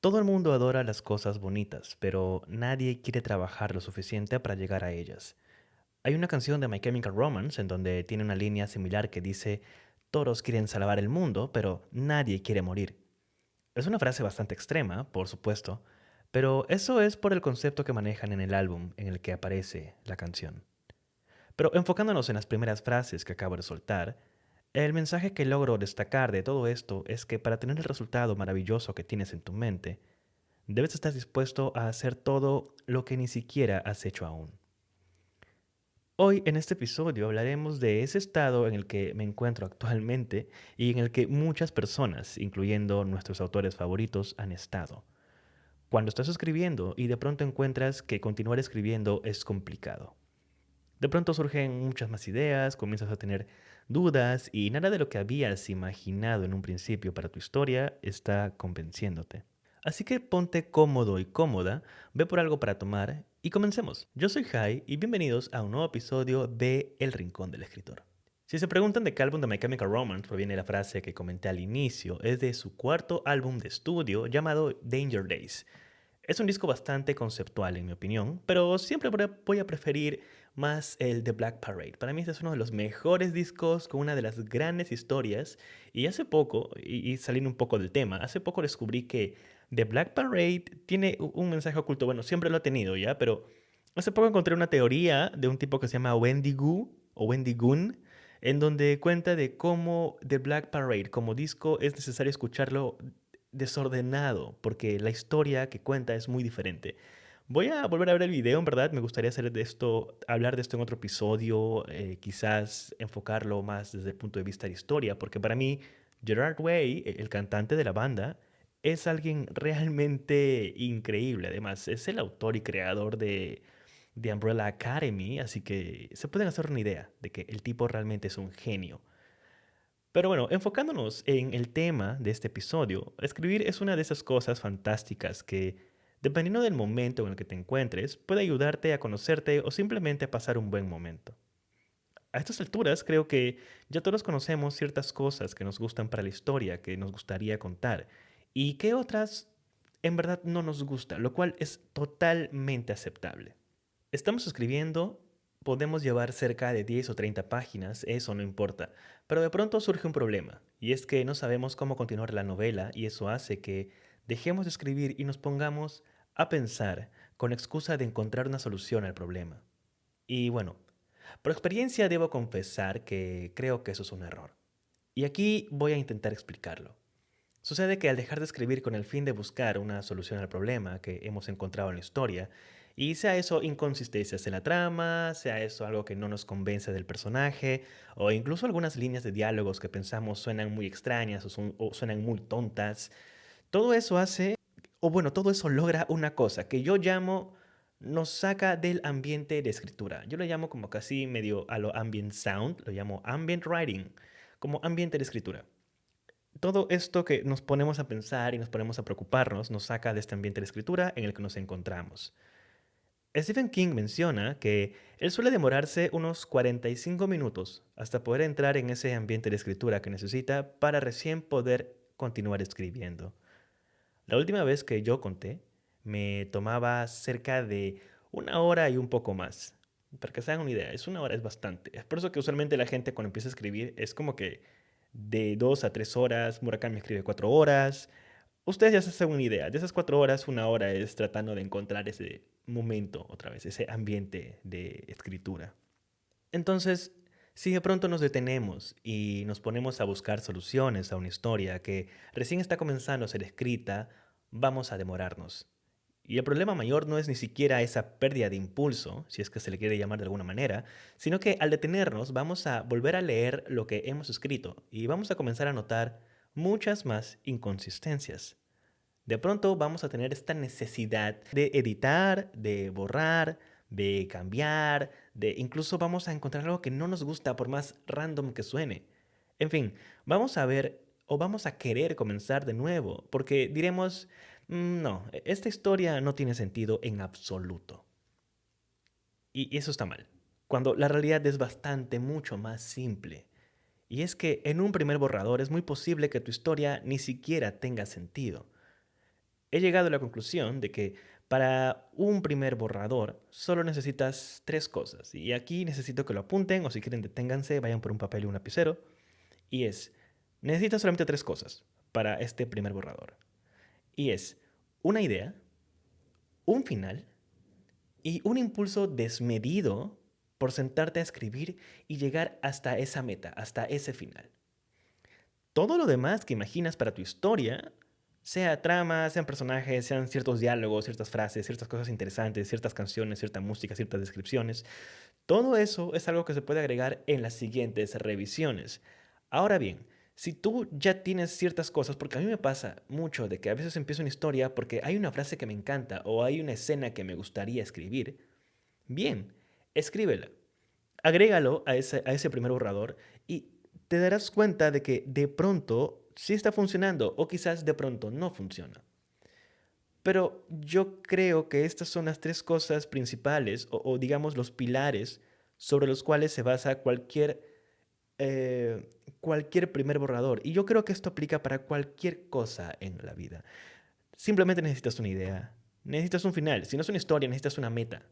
Todo el mundo adora las cosas bonitas, pero nadie quiere trabajar lo suficiente para llegar a ellas. Hay una canción de My Chemical Romance en donde tiene una línea similar que dice, todos quieren salvar el mundo, pero nadie quiere morir. Es una frase bastante extrema, por supuesto, pero eso es por el concepto que manejan en el álbum en el que aparece la canción. Pero enfocándonos en las primeras frases que acabo de soltar, el mensaje que logro destacar de todo esto es que para tener el resultado maravilloso que tienes en tu mente, debes estar dispuesto a hacer todo lo que ni siquiera has hecho aún. Hoy en este episodio hablaremos de ese estado en el que me encuentro actualmente y en el que muchas personas, incluyendo nuestros autores favoritos, han estado. Cuando estás escribiendo y de pronto encuentras que continuar escribiendo es complicado. De pronto surgen muchas más ideas, comienzas a tener dudas y nada de lo que habías imaginado en un principio para tu historia está convenciéndote. Así que ponte cómodo y cómoda, ve por algo para tomar y comencemos. Yo soy Jai y bienvenidos a un nuevo episodio de El Rincón del Escritor. Si se preguntan de qué álbum de My Chemical Romance proviene la frase que comenté al inicio, es de su cuarto álbum de estudio llamado Danger Days. Es un disco bastante conceptual en mi opinión, pero siempre voy a preferir más el The Black Parade. Para mí este es uno de los mejores discos con una de las grandes historias y hace poco, y saliendo un poco del tema, hace poco descubrí que The Black Parade tiene un mensaje oculto. Bueno, siempre lo ha tenido ya, pero hace poco encontré una teoría de un tipo que se llama Wendigo o Wendigoon, en donde cuenta de cómo The Black Parade como disco es necesario escucharlo desordenado, porque la historia que cuenta es muy diferente. Voy a volver a ver el video, en verdad. Me gustaría hacer de esto, hablar de esto en otro episodio, quizás enfocarlo más desde el punto de vista de historia, porque para mí Gerard Way, el cantante de la banda, es alguien realmente increíble. Además, es el autor y creador de Umbrella Academy, así que se pueden hacer una idea de que el tipo realmente es un genio. Pero bueno, enfocándonos en el tema de este episodio, escribir es una de esas cosas fantásticas que, dependiendo del momento en el que te encuentres, puede ayudarte a conocerte o simplemente a pasar un buen momento. A estas alturas creo que ya todos conocemos ciertas cosas que nos gustan para la historia, que nos gustaría contar, y que otras en verdad no nos gusta, lo cual es totalmente aceptable. Estamos escribiendo, podemos llevar cerca de 10 o 30 páginas, eso no importa, pero de pronto surge un problema, y es que no sabemos cómo continuar la novela y eso hace que dejemos de escribir y nos pongamos a pensar con excusa de encontrar una solución al problema. Y bueno, por experiencia debo confesar que creo que eso es un error. Y aquí voy a intentar explicarlo. Sucede que al dejar de escribir con el fin de buscar una solución al problema que hemos encontrado en la historia, y sea eso inconsistencias en la trama, sea eso algo que no nos convence del personaje, o incluso algunas líneas de diálogos que pensamos suenan muy extrañas o suenan muy tontas, todo eso hace, o bueno, todo eso logra una cosa que yo llamo, nos saca del ambiente de escritura. Yo lo llamo como casi medio a lo ambient sound, lo llamo ambient writing, como ambiente de escritura. Todo esto que nos ponemos a pensar y nos ponemos a preocuparnos nos saca de este ambiente de escritura en el que nos encontramos. Stephen King menciona que él suele demorarse unos 45 minutos hasta poder entrar en ese ambiente de escritura que necesita para recién poder continuar escribiendo. La última vez que yo conté, me tomaba cerca de una hora y un poco más. Para que se hagan una idea, es una hora, es bastante. Es por eso que usualmente la gente cuando empieza a escribir es como que de 2 a 3 horas, Murakami escribe 4 horas. Ustedes ya se hacen una idea, de esas 4 horas, una hora es tratando de encontrar ese momento otra vez, ese ambiente de escritura. Entonces, si de pronto nos detenemos y nos ponemos a buscar soluciones a una historia que recién está comenzando a ser escrita, vamos a demorarnos. Y el problema mayor no es ni siquiera esa pérdida de impulso, si es que se le quiere llamar de alguna manera, sino que al detenernos vamos a volver a leer lo que hemos escrito y vamos a comenzar a notar muchas más inconsistencias. De pronto vamos a tener esta necesidad de editar, de borrar, de cambiar, de incluso vamos a encontrar algo que no nos gusta por más random que suene. En fin, vamos a ver o vamos a querer comenzar de nuevo porque diremos, no, esta historia no tiene sentido en absoluto." Y eso está mal. cuando la realidad es bastante mucho más simple. Y es que en un primer borrador es muy posible que tu historia ni siquiera tenga sentido. He llegado a la conclusión de que para un primer borrador solo necesitas tres cosas. Y aquí necesito que lo apunten o si quieren deténganse, vayan por un papel y un lapicero. Y es, necesitas solamente tres cosas para este primer borrador. Y es una idea, un final y un impulso desmedido por sentarte a escribir y llegar hasta esa meta, hasta ese final. Todo lo demás que imaginas para tu historia, sea trama, sean personajes, sean ciertos diálogos, ciertas frases, ciertas cosas interesantes, ciertas canciones, cierta música, ciertas descripciones, todo eso es algo que se puede agregar en las siguientes revisiones. Ahora bien, si tú ya tienes ciertas cosas, porque a mí me pasa mucho de que a veces empiezo una historia porque hay una frase que me encanta o hay una escena que me gustaría escribir, bien, escríbela. Agrégalo a ese primer borrador y te darás cuenta de que de pronto sí está funcionando o quizás de pronto no funciona. Pero yo creo que estas son las tres cosas principales o digamos los pilares sobre los cuales se basa eh, cualquier primer borrador. Y yo creo que esto aplica para cualquier cosa en la vida. Simplemente necesitas una idea, necesitas un final. Si no es una historia, necesitas una meta.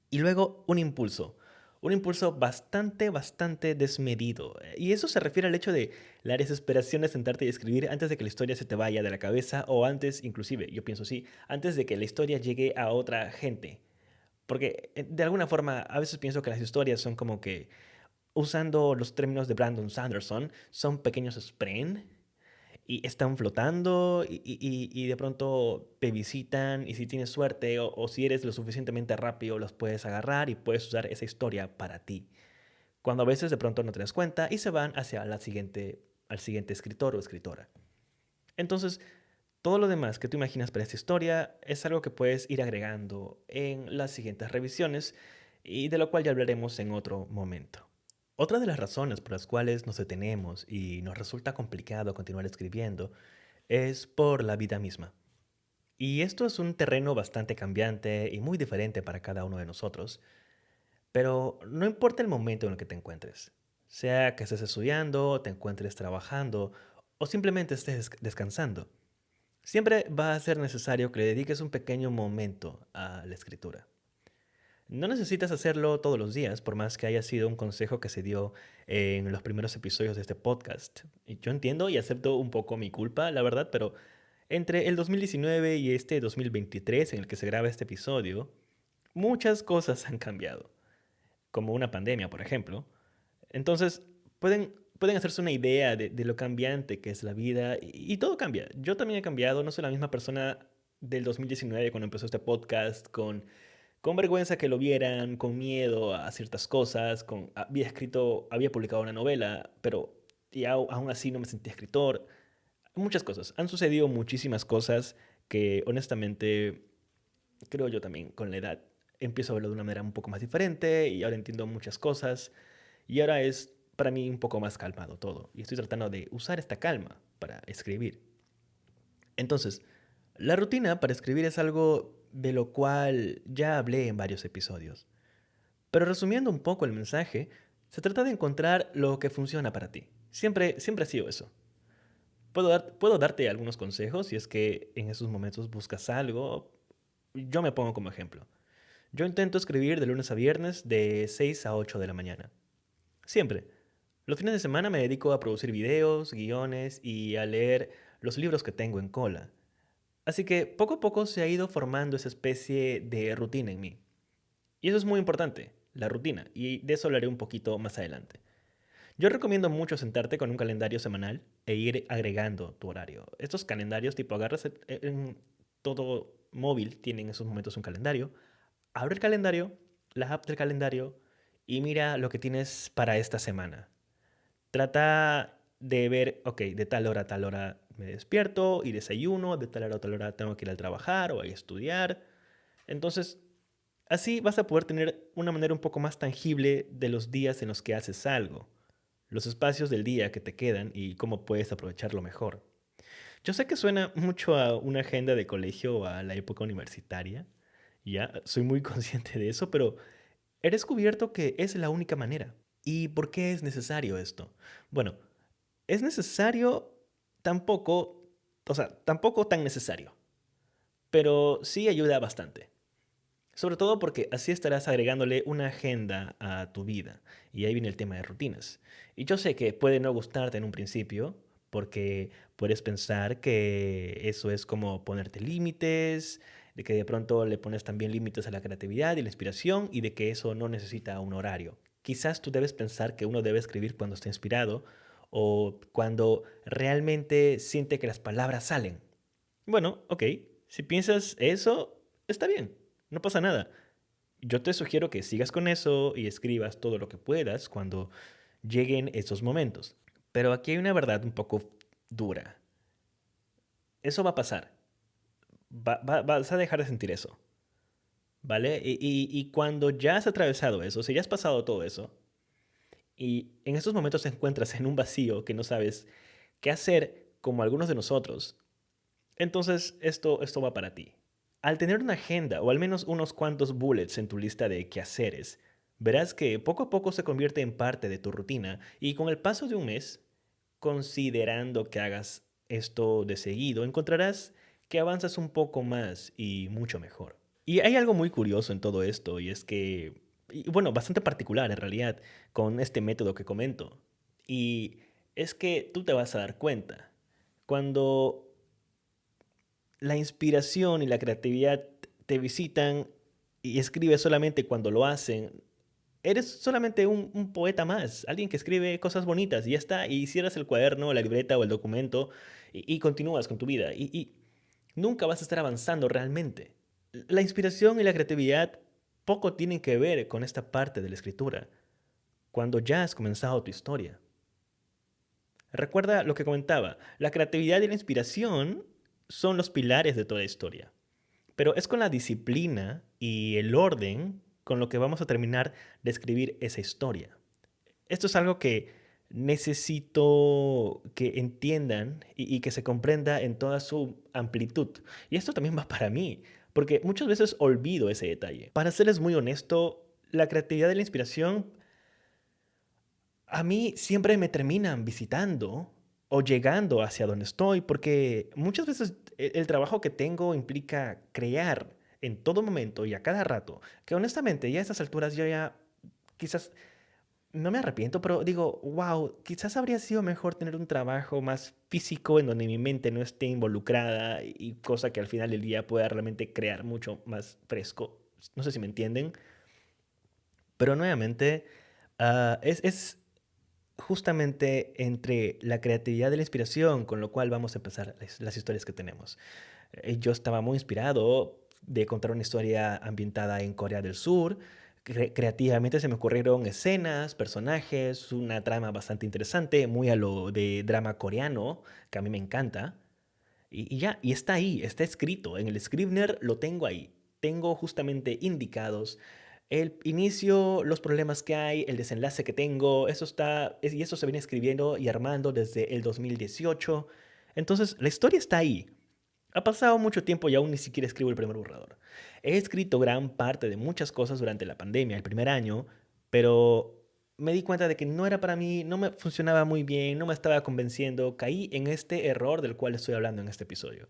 Y luego un impulso. Un impulso bastante, bastante desmedido. Y eso se refiere al hecho de la desesperación de sentarte y escribir antes de que la historia se te vaya de la cabeza o antes, inclusive, yo pienso así, antes de que la historia llegue a otra gente. Porque de alguna forma a veces pienso que las historias son como que, usando los términos de Brandon Sanderson, son pequeños spren y están flotando y de pronto te visitan y si tienes suerte o si eres lo suficientemente rápido los puedes agarrar y puedes usar esa historia para ti. Cuando a veces de pronto no te das cuenta y se van hacia al siguiente escritor o escritora. Entonces, todo lo demás que tú imaginas para esta historia es algo que puedes ir agregando en las siguientes revisiones y de lo cual ya hablaremos en otro momento. Otra de las razones por las cuales nos detenemos y nos resulta complicado continuar escribiendo es por la vida misma. Y esto es un terreno bastante cambiante y muy diferente para cada uno de nosotros, pero no importa el momento en el que te encuentres, sea que estés estudiando, te encuentres trabajando o simplemente estés descansando, siempre va a ser necesario que le dediques un pequeño momento a la escritura. No necesitas hacerlo todos los días, por más que haya sido un consejo que se dio en los primeros episodios de este podcast. Y yo entiendo y acepto un poco mi culpa, la verdad, pero entre el 2019 y este 2023 en el que se graba este episodio, muchas cosas han cambiado, como una pandemia, por ejemplo. Entonces, pueden hacerse una idea de lo cambiante que es la vida y todo cambia. Yo también he cambiado, no soy la misma persona del 2019 cuando empezó este podcast, con vergüenza que lo vieran, con miedo a ciertas cosas, había publicado una novela, pero aún así no me sentía escritor. Muchas cosas. Han sucedido muchísimas cosas que honestamente creo yo también con la edad empiezo a verlo de una manera un poco más diferente y ahora entiendo muchas cosas y ahora es para mí un poco más calmado todo y estoy tratando de usar esta calma para escribir. Entonces, la rutina para escribir es algo de lo cual ya hablé en varios episodios. Pero resumiendo un poco el mensaje, se trata de encontrar lo que funciona para ti. Siempre ha sido eso. Puedo darte algunos consejos si es que en esos momentos buscas algo. Yo me pongo como ejemplo. Yo intento escribir de lunes a viernes de 6 a 8 de la mañana. Siempre. Los fines de semana me dedico a producir videos, guiones y a leer los libros que tengo en cola. Así que poco a poco se ha ido formando esa especie de rutina en mí. Y eso es muy importante, la rutina, y de eso hablaré un poquito más adelante. Yo recomiendo mucho sentarte con un calendario semanal e ir agregando tu horario. Estos calendarios, tipo agarras en todo móvil, tiene en esos momentos un calendario. Abre el calendario, la app del calendario y mira lo que tienes para esta semana. Trata de ver, ok, de tal hora a tal hora me despierto y desayuno, de tal hora a tal hora tengo que ir al trabajar o a estudiar. Entonces, así vas a poder tener una manera un poco más tangible de los días en los que haces algo, los espacios del día que te quedan y cómo puedes aprovecharlo mejor. Yo sé que suena mucho a una agenda de colegio o a la época universitaria, ya, soy muy consciente de eso, pero He descubierto que es la única manera. ¿Y por qué es necesario esto? Bueno, es necesario tampoco, o sea, tampoco tan necesario, pero sí ayuda bastante. Sobre todo porque así estarás agregándole una agenda a tu vida. Y ahí viene el tema de rutinas. Y yo sé que puede no gustarte en un principio, porque puedes pensar que eso es como ponerte límites, de que de pronto le pones también límites a la creatividad y la inspiración, y de que eso no necesita un horario. Quizás tú debes pensar que uno debe escribir cuando está inspirado o cuando realmente siente que las palabras salen. Bueno, ok, si piensas eso, está bien, no pasa nada. Yo te sugiero que sigas con eso y escribas todo lo que puedas cuando lleguen esos momentos. Pero aquí hay una verdad un poco dura. Eso va a pasar. Vas a dejar de sentir eso, ¿vale? Y cuando ya has atravesado eso, si ya has pasado todo eso, y en esos momentos te encuentras en un vacío que no sabes qué hacer como algunos de nosotros, entonces esto va para ti. Al tener una agenda o al menos unos cuantos bullets en tu lista de quehaceres, verás que poco a poco se convierte en parte de tu rutina y con el paso de un mes, considerando que hagas esto de seguido, encontrarás que avanzas un poco más y mucho mejor. Y hay algo muy curioso en todo esto y es que, y bueno, bastante particular en realidad con este método que comento. Y es que tú te vas a dar cuenta. Cuando la inspiración y la creatividad te visitan y escribes solamente cuando lo hacen, eres solamente un poeta más, alguien que escribe cosas bonitas y ya está, y cierras el cuaderno, la libreta o el documento y continúas con tu vida. Y nunca vas a estar avanzando realmente. La inspiración y la creatividad poco tienen que ver con esta parte de la escritura, cuando ya has comenzado tu historia. Recuerda lo que comentaba, la creatividad y la inspiración son los pilares de toda historia. Pero es con la disciplina y el orden con lo que vamos a terminar de escribir esa historia. Esto es algo que necesito que entiendan y que se comprenda en toda su amplitud. Y esto también va para mí, porque muchas veces olvido ese detalle. Para serles muy honesto, la creatividad y la inspiración a mí siempre me terminan visitando o llegando hacia donde estoy, porque muchas veces el trabajo que tengo implica crear en todo momento y a cada rato, que honestamente ya a estas alturas yo ya quizás no me arrepiento, pero digo, wow, quizás habría sido mejor tener un trabajo más físico en donde mi mente no esté involucrada y cosa que al final del día pueda realmente crear mucho más fresco. No sé si me entienden, pero nuevamente es justamente entre la creatividad y la inspiración con lo cual vamos a empezar las historias que tenemos. Yo estaba muy inspirado de contar una historia ambientada en Corea del Sur. Creativamente se me ocurrieron escenas, personajes, una trama bastante interesante, muy a lo de drama coreano, que a mí me encanta. Y ya, y está ahí, está escrito. En el Scrivener lo tengo ahí. Tengo justamente indicados el inicio, los problemas que hay, el desenlace que tengo. Eso está, y eso se viene escribiendo y armando desde el 2018. Entonces, la historia está ahí. Ha pasado mucho tiempo y aún ni siquiera escribo el primer borrador. He escrito gran parte de muchas cosas durante la pandemia, el primer año, pero me di cuenta de que no era para mí, no me funcionaba muy bien, no me estaba convenciendo, caí en este error del cual estoy hablando en este episodio.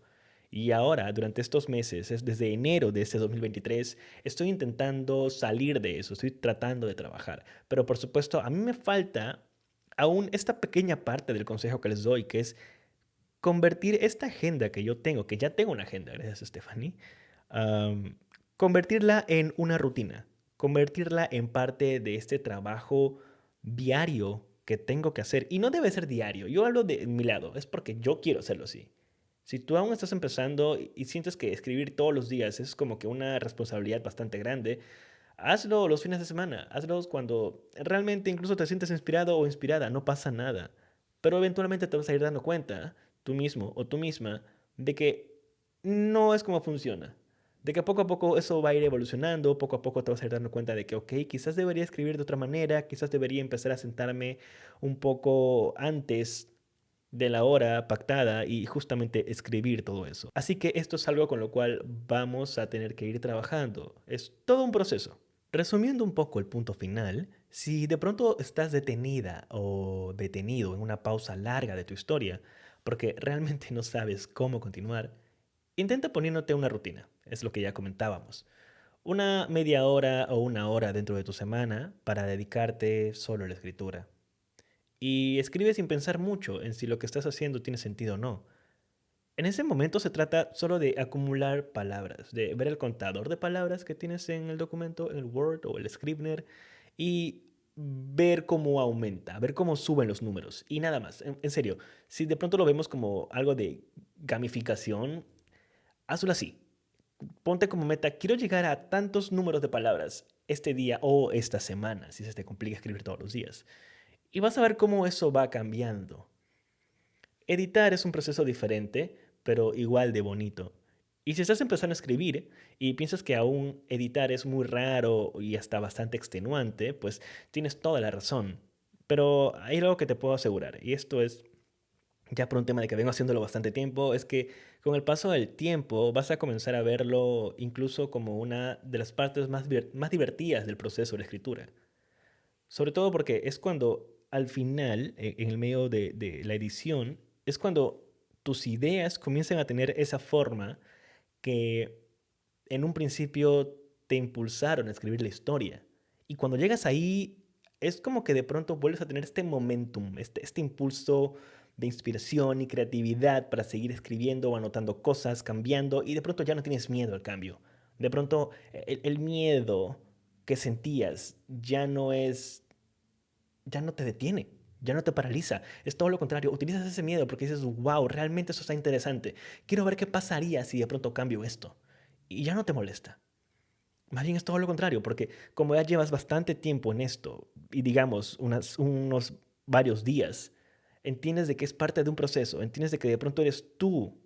Y ahora, durante estos meses, es desde enero de este 2023, estoy intentando salir de eso, estoy tratando de trabajar. Pero por supuesto, a mí me falta aún esta pequeña parte del consejo que les doy, que es convertir esta agenda que yo tengo, que ya tengo una agenda, gracias Stephanie, am, convertirla en una rutina, convertirla en parte de este trabajo diario que tengo que hacer. Y no debe ser diario, yo hablo de mi lado, es porque yo quiero hacerlo así. Si tú aún estás empezando y sientes que escribir todos los días es como que una responsabilidad bastante grande, hazlo los fines de semana, hazlos cuando realmente incluso te sientes inspirado o inspirada, no pasa nada. Pero eventualmente te vas a ir dando cuenta, tú mismo o tú misma, de que no es como funciona. De que poco a poco eso va a ir evolucionando, poco a poco te vas a ir dando cuenta de que, ok, quizás debería escribir de otra manera, quizás debería empezar a sentarme un poco antes de la hora pactada y justamente escribir todo eso. Así que esto es algo con lo cual vamos a tener que ir trabajando. Es todo un proceso. Resumiendo un poco el punto final, si de pronto estás detenida o detenido en una pausa larga de tu historia, porque realmente no sabes cómo continuar, intenta poniéndote una rutina, es lo que ya comentábamos. Una media hora o una hora dentro de tu semana para dedicarte solo a la escritura. Y escribe sin pensar mucho en si lo que estás haciendo tiene sentido o no. En ese momento se trata solo de acumular palabras, de ver el contador de palabras que tienes en el documento, en el Word o el Scrivener, y ver cómo aumenta, ver cómo suben los números. Y nada más, en serio, si de pronto lo vemos como algo de gamificación, hazlo así. Ponte como meta, quiero llegar a tantos números de palabras este día o esta semana, si se te complica escribir todos los días. Y vas a ver cómo eso va cambiando. Editar es un proceso diferente, pero igual de bonito. Y si estás empezando a escribir y piensas que aún editar es muy raro y hasta bastante extenuante, pues tienes toda la razón. Pero hay algo que te puedo asegurar, y esto es ya por un tema de que vengo haciéndolo bastante tiempo, es que con el paso del tiempo vas a comenzar a verlo incluso como una de las partes más divertidas del proceso de la escritura. Sobre todo porque es cuando al final, en el medio de la edición, es cuando tus ideas comienzan a tener esa forma que en un principio te impulsaron a escribir la historia. Y cuando llegas ahí, es como que de pronto vuelves a tener este momentum, este impulso de inspiración y creatividad para seguir escribiendo o anotando cosas, cambiando, y de pronto ya no tienes miedo al cambio. De pronto el miedo que sentías ya no te detiene, ya no te paraliza. Es todo lo contrario. Utilizas ese miedo porque dices, wow, realmente eso está interesante. Quiero ver qué pasaría si de pronto cambio esto. Y ya no te molesta. Más bien es todo lo contrario, porque como ya llevas bastante tiempo en esto, y digamos unos varios días, entiendes de que es parte de un proceso, entiendes de que de pronto eres tú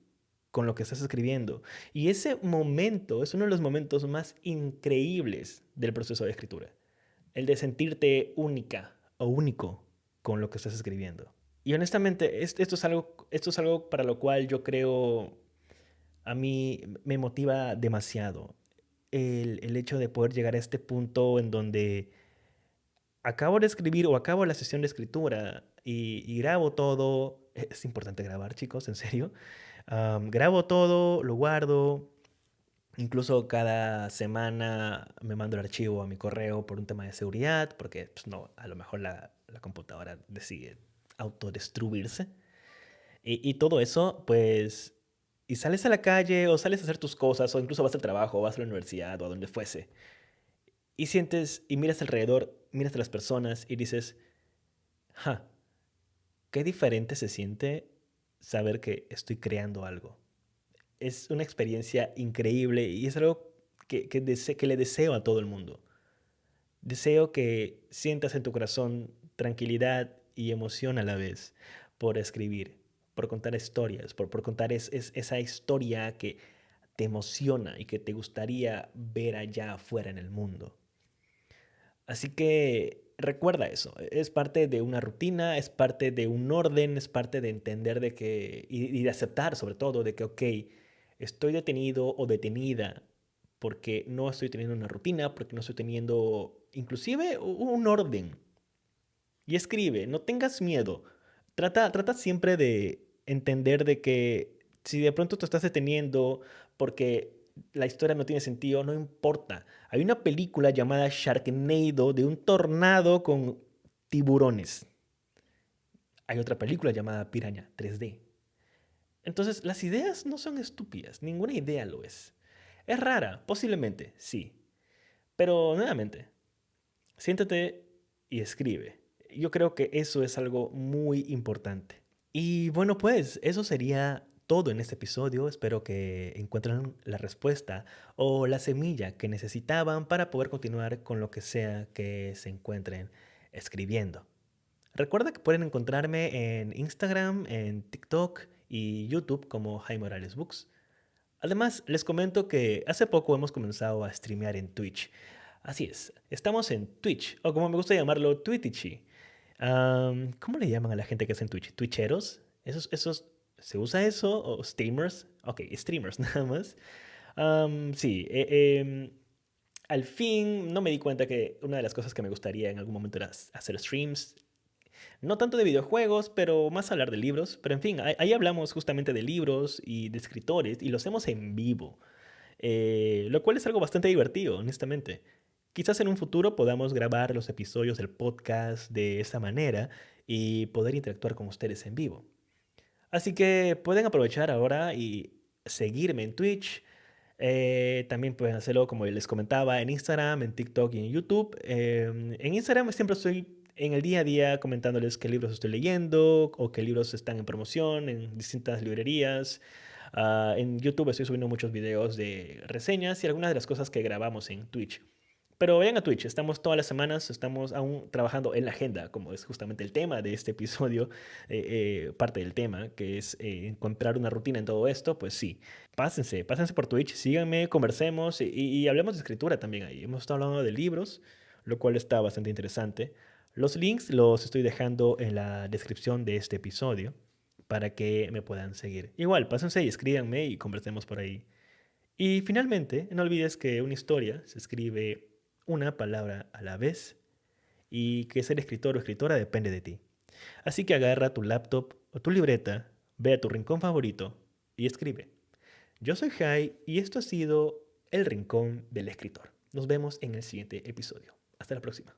con lo que estás escribiendo. Y ese momento es uno de los momentos más increíbles del proceso de escritura, el de sentirte única o único con lo que estás escribiendo. Y honestamente, esto es algo para lo cual yo creo a mí me motiva demasiado. El hecho de poder llegar a este punto en donde acabo de escribir o acabo la sesión de escritura y grabo todo. Es importante grabar, chicos, en serio. Grabo todo, lo guardo. Incluso cada semana me mando el archivo a mi correo por un tema de seguridad, porque pues, no, a lo mejor la computadora decide autodestruirse. Y todo eso, pues, y sales a la calle o sales a hacer tus cosas o incluso vas al trabajo o vas a la universidad o a donde fuese. Y sientes y miras alrededor, miras a las personas y dices, ja, qué diferente se siente saber que estoy creando algo. Es una experiencia increíble y es algo que le deseo a todo el mundo. Deseo que sientas en tu corazón tranquilidad y emoción a la vez por escribir, por contar historias, por contar esa historia que te emociona y que te gustaría ver allá afuera en el mundo. Así que recuerda eso, es parte de una rutina, es parte de un orden, es parte de entender de que, y de aceptar sobre todo de que, ok, estoy detenido o detenida porque no estoy teniendo una rutina, porque no estoy teniendo inclusive un orden. Y escribe, no tengas miedo. Trata siempre de entender de que si de pronto te estás deteniendo porque la historia no tiene sentido, no importa. Hay una película llamada Sharknado de un tornado con tiburones. Hay otra película llamada Piraña 3D. Entonces, las ideas no son estúpidas, ninguna idea lo es. Es rara, posiblemente, sí. Pero nuevamente, siéntate y escribe. Yo creo que eso es algo muy importante. Y bueno, pues eso sería todo en este episodio. Espero que encuentren la respuesta o la semilla que necesitaban para poder continuar con lo que sea que se encuentren escribiendo. Recuerda que pueden encontrarme en Instagram, en TikTok y YouTube como Jaime Morales Books. Además, les comento que hace poco hemos comenzado a streamear en Twitch. Así es, estamos en Twitch, o como me gusta llamarlo, Twitchy. ¿Cómo le llaman a la gente que hace en Twitch? ¿Twitcheros? ¿Se usa eso? ¿O streamers? Ok, streamers nada más. Sí, al fin no me di cuenta que una de las cosas que me gustaría en algún momento era hacer streams. No tanto de videojuegos, pero más hablar de libros. Pero en fin, ahí hablamos justamente de libros y de escritores y lo hacemos en vivo. Lo cual es algo bastante divertido, honestamente. Quizás en un futuro podamos grabar los episodios del podcast de esa manera y poder interactuar con ustedes en vivo. Así que pueden aprovechar ahora y seguirme en Twitch. También pueden hacerlo, como les comentaba, en Instagram, en TikTok y en YouTube. En Instagram siempre estoy en el día a día comentándoles qué libros estoy leyendo o qué libros están en promoción en distintas librerías. En YouTube estoy subiendo muchos videos de reseñas y algunas de las cosas que grabamos en Twitch. Pero vayan a Twitch, estamos todas las semanas, estamos aún trabajando en la agenda, como es justamente el tema de este episodio, parte del tema, que es encontrar una rutina en todo esto, pues sí, pásense por Twitch, síganme, conversemos y hablemos de escritura también ahí. Hemos estado hablando de libros, lo cual está bastante interesante. Los links los estoy dejando en la descripción de este episodio para que me puedan seguir. Igual, pásense y escríbanme y conversemos por ahí. Y finalmente, no olvides que una historia se escribe una palabra a la vez y que ser escritor o escritora depende de ti. Así que agarra tu laptop o tu libreta, ve a tu rincón favorito y escribe. Yo soy Jai y esto ha sido El Rincón del Escritor. Nos vemos en el siguiente episodio. Hasta la próxima.